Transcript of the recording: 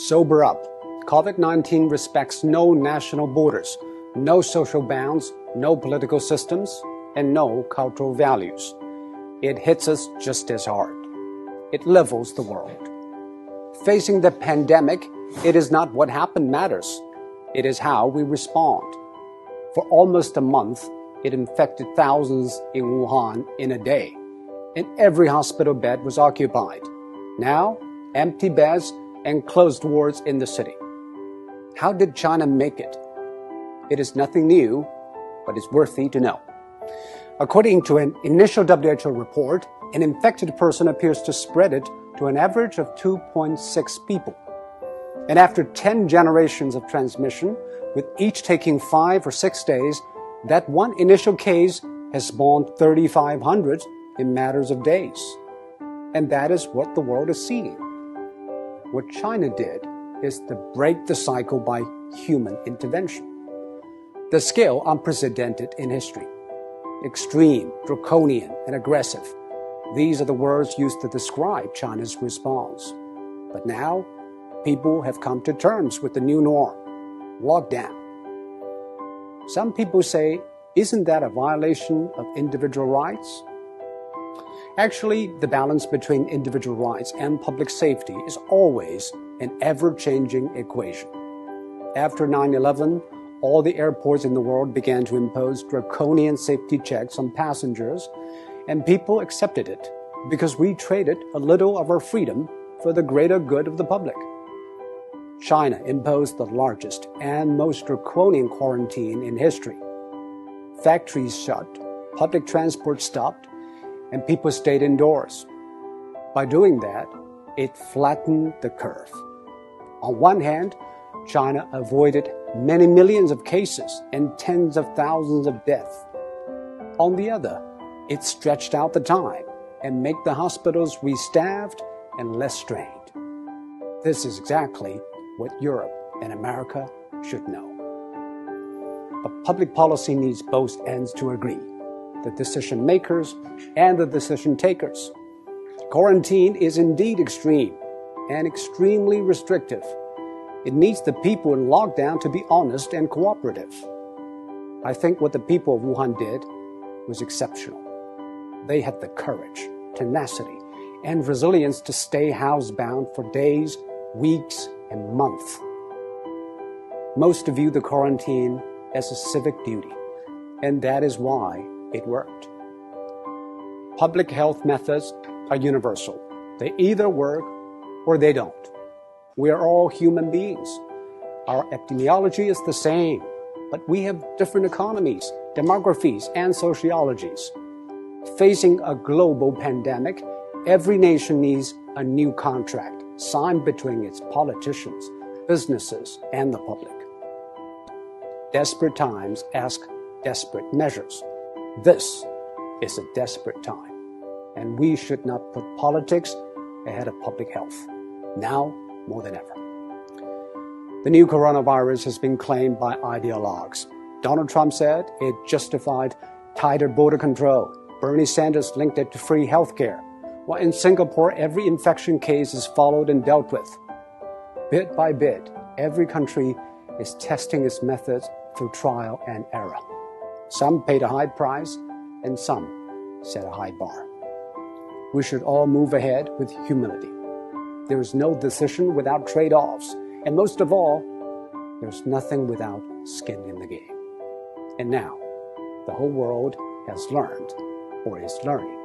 Sober up. COVID-19 respects no national borders, no social bounds, no political systems, and no cultural values. It hits us just as hard. It levels the world. Facing the pandemic, it is not what happened matters. It is how we respond. For almost a month, it infected thousands in Wuhan in a day, and every hospital bed was occupied. Now, empty beds and closed wards in the city. How did China make it? It is nothing new, but it's worthy to know. According to an initial WHO report, an infected person appears to spread it to an average of 2.6 people. And after 10 generations of transmission, with each taking 5 or 6 days, that one initial case has spawned 3,500 in matters of days. And that is what the world is seeing. What China did is to break the cycle by human intervention. The scale unprecedented in history. Extreme, draconian, and aggressive. These are the words used to describe China's response. But now, people have come to terms with the new norm, lockdown. Some people say, isn't that a violation of individual rights? Actually, the balance between individual rights and public safety is always an ever-changing equation. After 9/11, all the airports in the world began to impose draconian safety checks on passengers, and people accepted it because we traded a little of our freedom for the greater good of the public. China imposed the largest and most draconian quarantine in history. Factories shut, public transport stopped, and people stayed indoors. By doing that, it flattened the curve. On one hand, China avoided many millions of cases and tens of thousands of deaths. On the other, it stretched out the time and made the hospitals restaffed and less strained. This is exactly what Europe and America should know. But public policy needs both ends to agree, the decision makers and the decision takers. Quarantine is indeed extreme and extremely restrictive. It needs the people in lockdown to be honest and cooperative. I think what the people of Wuhan did was exceptional. They had the courage, tenacity, and resilience to stay housebound for days, weeks, and months. Most view the quarantine as a civic duty, and that is why it worked. Public health methods are universal. They either work or they don't. We are all human beings. Our epidemiology is the same, but we have different economies, demographies, and sociologies. Facing a global pandemic, every nation needs a new contract signed between its politicians, businesses, and the public. Desperate times ask desperate measures. This is a desperate time, and we should not put politics ahead of public health, now more than ever. The new coronavirus has been claimed by ideologues. Donald Trump said it justified tighter border control. Bernie Sanders linked it to free health care. While in Singapore, every infection case is followed and dealt with. Bit by bit, every country is testing its methods through trial and error. Some paid a high price, and some set a high bar. We should all move ahead with humility. There is no decision without trade-offs, and most of all, there's nothing without skin in the game. And now, the whole world has learned, or is learning,